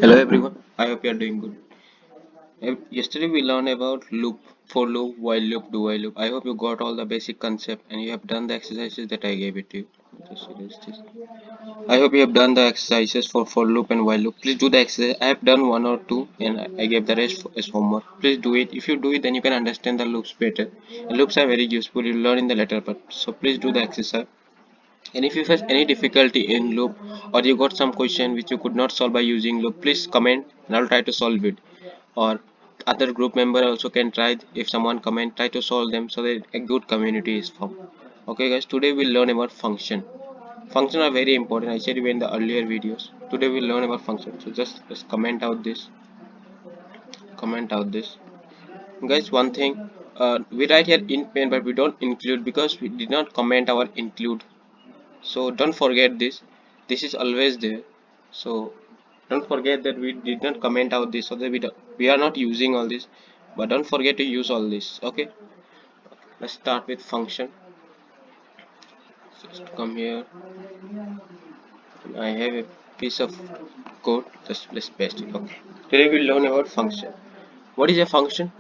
Hello everyone, I hope you are doing good. Yesterday we learned about loop, for loop, while loop, do while loop. I hope you got all the basic concept and you have done the exercises that I gave it to you. Just erase this. I hope you have done the exercises for loop and while loop. Please do the exercise. I have done one or two and I gave the rest as homework. Please do it. If you do it, then you can understand the loops better. And loops are very useful. You learn in the later part. So please do the exercise. And if you face any difficulty in loop or you got some question which you could not solve by using loop, please comment and I'll try to solve it. Or other group member also can try. If someone comment, try to solve them so that a good community is formed. Okay guys, today we'll learn about function. Functions are very important. I said in the earlier videos. Today we'll learn about function. So just comment out this. Comment out this. Guys, one thing. We write here int main, but we don't include because we did not comment our include. So don't forget this. This is always there. So don't forget that we did not comment out this, so that we are not using all this, but don't forget to use all this. Okay, let's start with function. Just come here. I have a piece of code. Just let's paste it. Okay, today we'll learn about function. What is a function?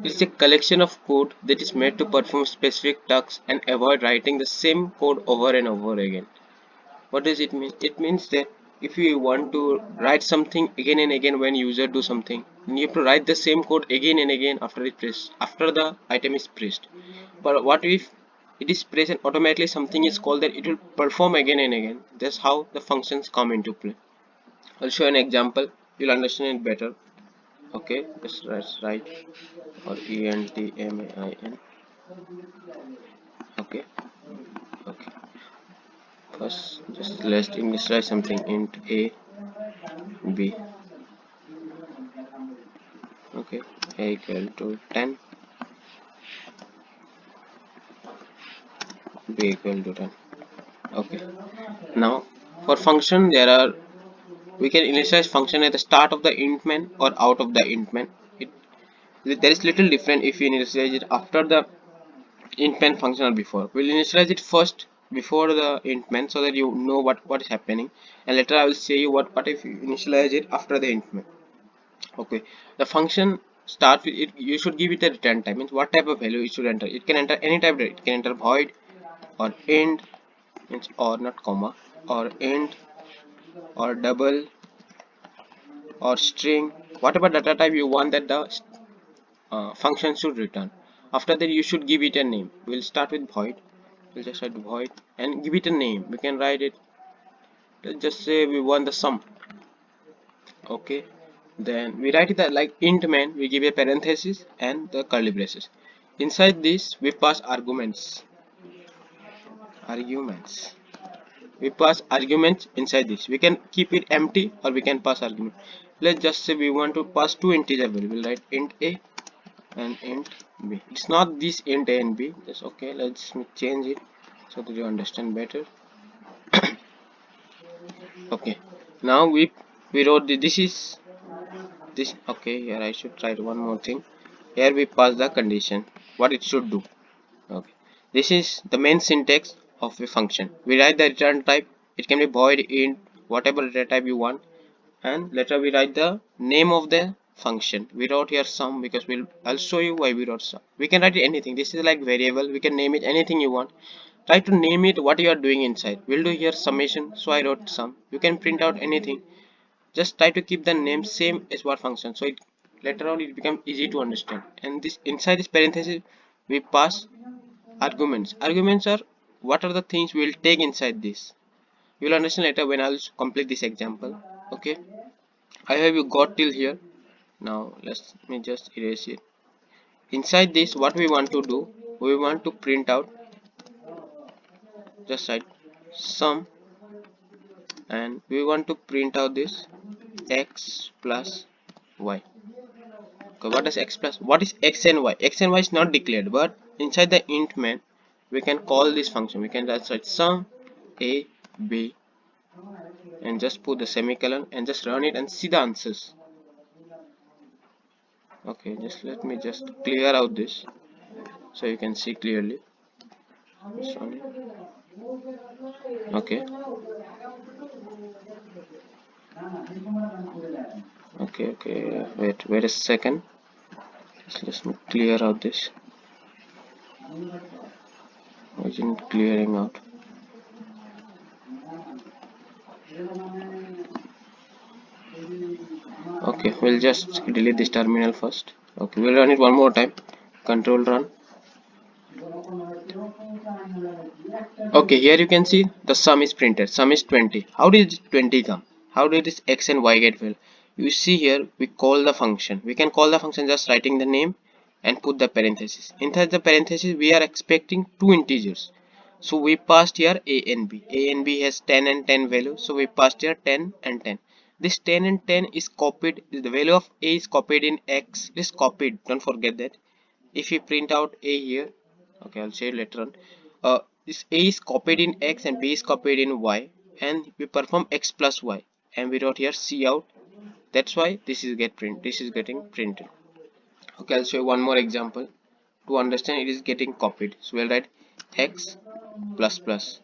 It's a collection of code that is made to perform specific tasks and avoid writing the same code over and over again. What does it mean? It means that if you want to write something again and again when user do something, then you have to write the same code again and again after the item is pressed. But what if it is pressed and automatically something is called that it will perform again and again? That's how the functions come into play. I'll show an example. You'll understand it better. Okay, let's write or entmain. Okay, okay. First, just let's initialize something int a b. Okay, a equal to 10, b equal to 10. Okay, now for function there are, we can initialize function at the start of the int main or out of the int main. There is little different if you initialize it after the int main function or before. We'll initialize it first before the int main so that you know what is happening, and later I will say you what if you initialize it after the int main. Okay, the function start with it, you should give it a return type, means what type of value it should enter. It can enter any type. It can enter void or int, means or not comma, or int or double or string, whatever data type you want that the function should return. After that you should give it a name. We'll start with void. We'll just write void and give it a name. We can write it, let's just say we want the sum. Okay, then we write it that like int main, we give a parenthesis and the curly braces. Inside this we pass arguments. We pass arguments inside this. We can keep it empty or we can pass argument. Let's just say we want to pass two integer value. We'll write int a and int b. It's not this int a and b. That's okay. Let's change it so that you understand better. Okay. Now we wrote this is this. Okay. Here I should try one more thing. Here we pass the condition what it should do. Okay. This is the main syntax of a function. We write the return type. It can be void, int, whatever data type you want, and later we write the name of the function. We wrote here sum because I'll show you why we wrote sum. We can write anything. This is like variable. We can name it anything you want. Try to name it what you are doing inside. We'll do here summation. So I wrote sum. You can print out anything. Just try to keep the name same as what function. So it later on it becomes easy to understand. And this inside this parenthesis we pass arguments. Arguments are what are the things we will take inside this. You will understand later when I'll complete this example. Okay, I have you got till here. Now let me just erase it. Inside this what we want to do, we want to print out, just write sum, and we want to print out this x plus y. Okay, what is x plus, what is x and y? X and y is not declared, but inside the int main we can call this function. We can just write sum a b and just put the semicolon and just run it and see the answers. Okay, just let me just clear out this so you can see clearly. Okay, Okay, wait a second. Just let me clear out this. Origin clearing out. Okay, we'll just delete this terminal first. Okay, we'll run it one more time. Control run. Okay, here you can see the sum is printed. Sum is 20. How did 20 come? How did this x and y get value? You see here, we call the function. We can call the function just writing the name and put the parenthesis. Inside the parenthesis, we are expecting two integers. So we passed here a and b. A and b has 10 and 10 value. So we passed here 10 and 10. This 10 and 10 is copied. The value of a is copied in x. It is copied. Don't forget that. If we print out a here, okay, I'll show you later on. This a is copied in x and b is copied in y, and we perform x plus y, and we wrote here c out. That's why this is getting printed. Okay, I'll show you one more example to understand it is getting copied. So we'll write x plus plus,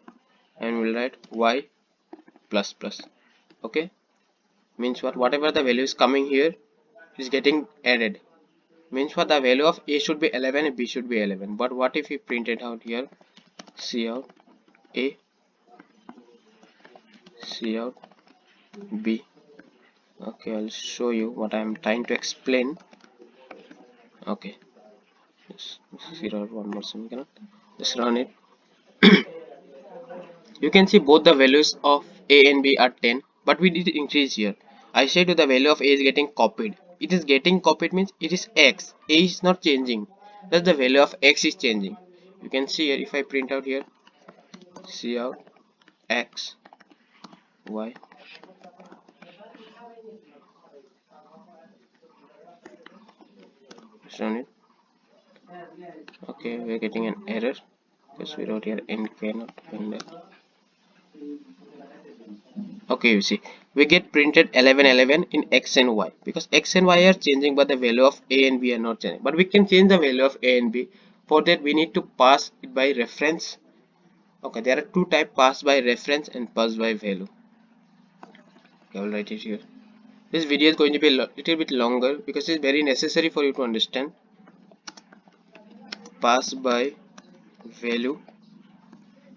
and we'll write y plus plus. Okay, means what? Whatever the value is coming here is getting added. Means what? The value of a should be 11 and b should be 11. But what if we print it out here? C out a, C out b. Okay, I'll show you what I'm trying to explain. Okay, just zero out one more semicolon. Just run it. You can see both the values of a and b are 10, but we did increase here. I said the value of a is getting copied. It is getting copied means it is x. A is not changing. Thus the value of x is changing. You can see here if I print out here, C out x y. Just run it. Okay, we're getting an error because we wrote here n cannot find that. Okay, you see we get printed 11 in x and y because x and y are changing but the value of a and b are not changing, but we can change the value of a and b. For that we need to pass it by reference. Okay, there are two types, pass by reference and pass by value. Okay, I'll write it here. This video is going to be a little bit longer because it's very necessary for you to understand. Pass by value,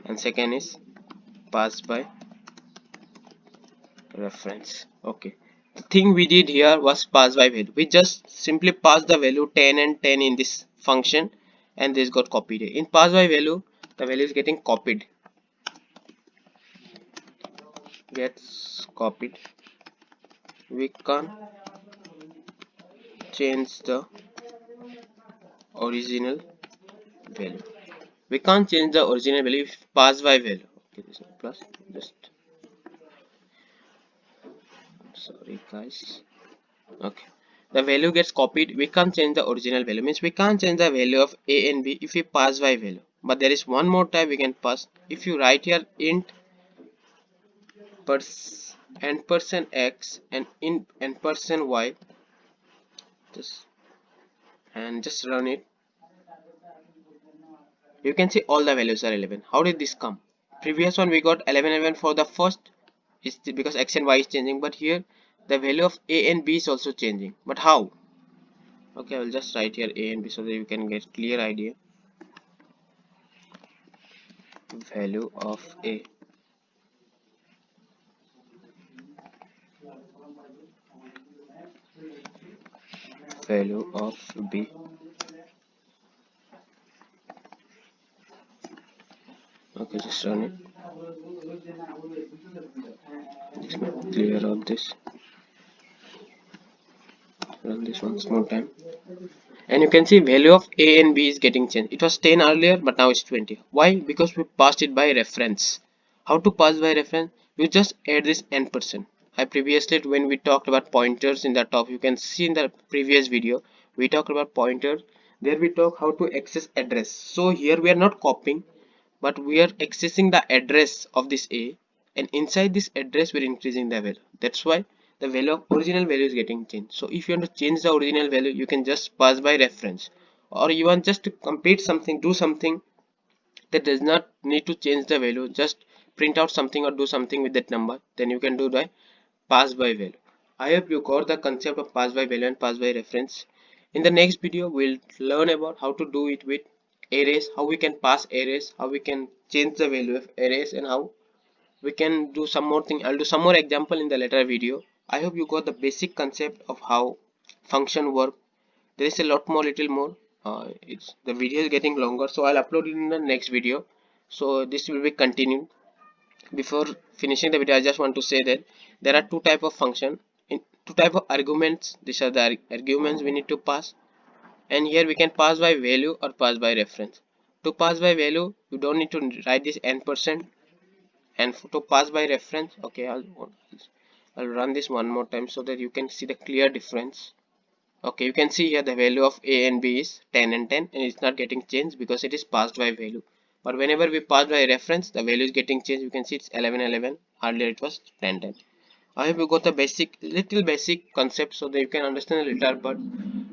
and second is pass by reference. Okay, the thing we did here was pass by value. We just simply pass the value 10 and 10 in this function, and this got copied. In pass by value, the value is getting copied, gets copied. We can't change the original value. We can't change the original value if pass by value. Okay, this is plus. Just sorry guys. Okay, the value gets copied. We can't change the original value, means we can't change the value of a and b if we pass by value. But there is one more type we can pass. If you write here int and person x and int and person y, just and just run it, you can see all the values are 11. How did this come? Previous one we got 11 for the first, is because x and y is changing, but here the value of a and b is also changing. But how? Okay, I will just write here a and b so that you can get clear idea. Value of a, value of b. Okay, just run it. Just clear out this. Run this once more time, and you can see value of a and b is getting changed. It was 10 earlier, but now it's 20. Why? Because we passed it by reference. How to pass by reference? You just add this n%. I previously, when we talked about pointers in the top, you can see in the previous video we talked about pointers. There we talk how to access address. So here we are not copying, but we are accessing the address of this a, and inside this address we're increasing the value. That's why the value of original value is getting changed. So if you want to change the original value, you can just pass by reference, or you want just to complete something, do something that does not need to change the value, just print out something or do something with that number, then you can do that pass by value. I hope you got the concept of pass by value and pass by reference. In the next video, we'll learn about how to do it with arrays, how we can pass arrays, how we can change the value of arrays, and how we can do some more thing. I'll do some more example in the later video. I hope you got the basic concept of how function work. There is a lot more, little more. It's the video is getting longer, so I'll upload it in the next video. So this will be continued. Before finishing the video, I just want to say that there are two type of function, in two type of arguments. These are the arguments we need to pass, and here we can pass by value or pass by reference. To pass by value, you don't need to write this n%, and to pass by reference, okay, I'll run this one more time so that you can see the clear difference. Okay, you can see here the value of a and b is 10 and 10, and it's not getting changed because it is passed by value. But whenever we pass by reference, the value is getting changed. You can see it's 11 11, earlier it was 10 10. I hope you got the little basic concept so that you can understand a little part.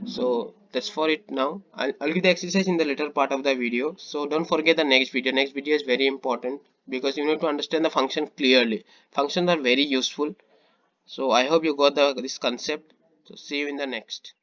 So that's for it now. I'll give the exercise in the later part of the video, so don't forget the next video is very important because you need to understand the function clearly. Functions are very useful. So I hope you got this concept. So see you in the next.